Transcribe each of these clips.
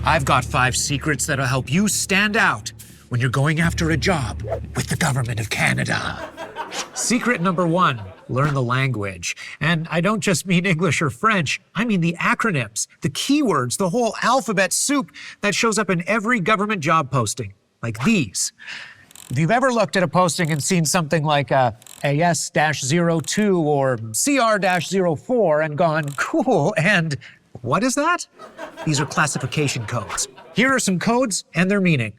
I've got 5 secrets that'll help you stand out when you're going after a job with the government of Canada. Secret number 1, learn the language. And I don't just mean English or French, I mean the acronyms, the keywords, the whole alphabet soup that shows up in every government job posting, like these. If you've ever looked at a posting and seen something like AS-02 or CR-04 and gone, cool, and what is that? These are classification codes. Here are some codes and their meaning.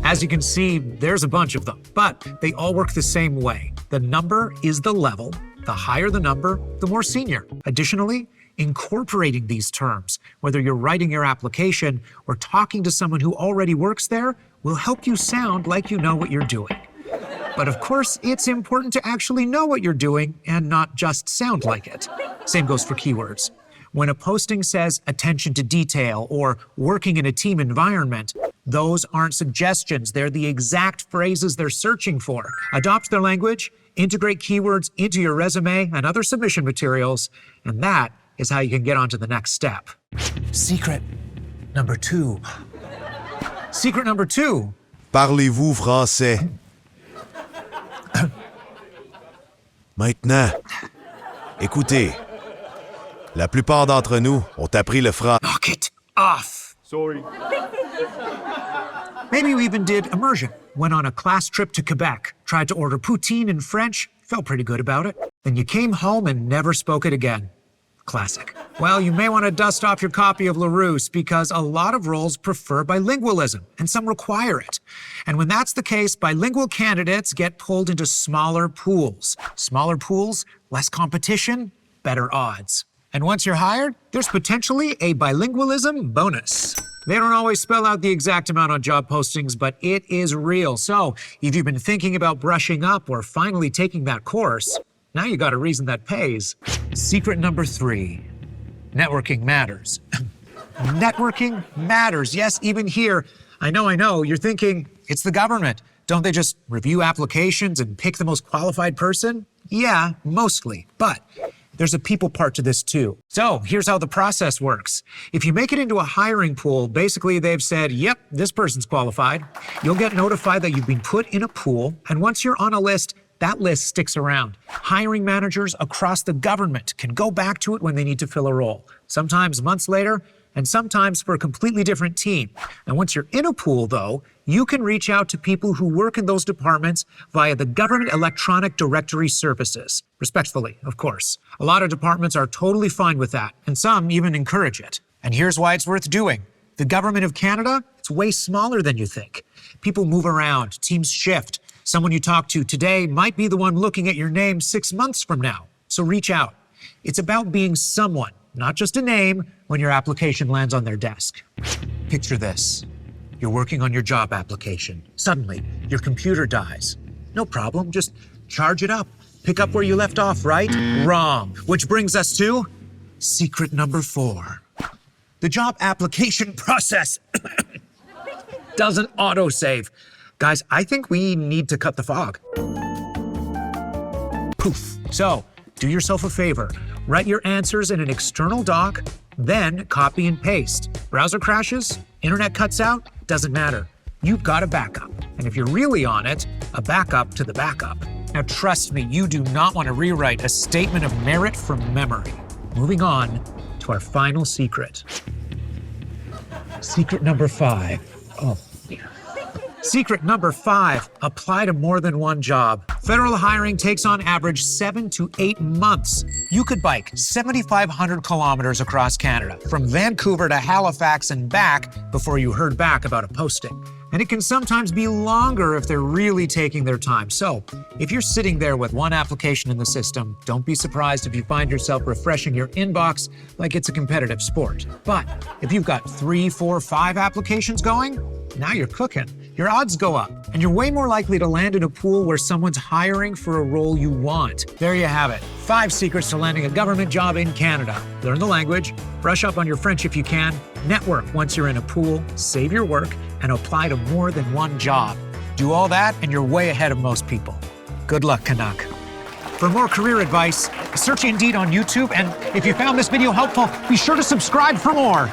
As you can see, there's a bunch of them, but they all work the same way. The number is the level. The higher the number, the more senior. Additionally, incorporating these terms, whether you're writing your application or talking to someone who already works there, will help you sound like you know what you're doing. But of course, it's important to actually know what you're doing and not just sound like it. Same goes for keywords. When a posting says attention to detail or working in a team environment, those aren't suggestions. They're the exact phrases they're searching for. Adopt their language, integrate keywords into your resume and other submission materials, and that is how you can get on to the next step. Secret number 2. Secret number 2. Parlez-vous français? Maintenant, écoutez. La plupart d'entre nous ont appris le français. Knock it off. Sorry. Maybe you even did immersion. Went on a class trip to Quebec, tried to order poutine in French, felt pretty good about it. Then you came home and never spoke it again. Classic. Well, you may want to dust off your copy of LaRousse because a lot of roles prefer bilingualism, and some require it. And when that's the case, bilingual candidates get pulled into smaller pools. Smaller pools, less competition, better odds. And once you're hired, there's potentially a bilingualism bonus. They don't always spell out the exact amount on job postings, but it is real. So if you've been thinking about brushing up or finally taking that course, now you got a reason that pays. Secret number 3, networking matters. Networking matters. Yes, even here, I know, you're thinking, it's the government. Don't they just review applications and pick the most qualified person? Yeah, mostly, but there's a people part to this too. So here's how the process works. If you make it into a hiring pool, basically they've said, yep, this person's qualified. You'll get notified that you've been put in a pool, and once you're on a list, that list sticks around. Hiring managers across the government can go back to it when they need to fill a role, sometimes months later, and sometimes for a completely different team. And once you're in a pool, though, you can reach out to people who work in those departments via the Government Electronic Directory Services. Respectfully, of course. A lot of departments are totally fine with that, and some even encourage it. And here's why it's worth doing. The Government of Canada, it's way smaller than you think. People move around, teams shift. Someone you talk to today might be the one looking at your name 6 months from now. So reach out. It's about being someone, not just a name, when your application lands on their desk. Picture this. You're working on your job application. Suddenly, your computer dies. No problem, just charge it up. Pick up where you left off, right? Wrong. Which brings us to secret number 4. The job application process doesn't autosave. Guys, I think we need to cut the fog. Poof. So, do yourself a favor. Write your answers in an external doc, then copy and paste. Browser crashes, internet cuts out, doesn't matter. You've got a backup. And if you're really on it, a backup to the backup. Now trust me, you do not want to rewrite a statement of merit from memory. Moving on to our final secret. Secret number 5. Oh, dear. Secret number 5, apply to more than one job. Federal hiring takes on average 7 to 8 months. You could bike 7,500 kilometers across Canada, from Vancouver to Halifax and back before you heard back about a posting. And it can sometimes be longer if they're really taking their time. So if you're sitting there with one application in the system, don't be surprised if you find yourself refreshing your inbox like it's a competitive sport. But if you've got 3, 4, 5 applications going, now you're cooking. Your odds go up, and you're way more likely to land in a pool where someone's hiring for a role you want. There you have it. 5 secrets to landing a government job in Canada. Learn the language, brush up on your French if you can, network once you're in a pool, save your work, and apply to more than one job. Do all that, and you're way ahead of most people. Good luck, Canuck. For more career advice, search Indeed on YouTube, and if you found this video helpful, be sure to subscribe for more.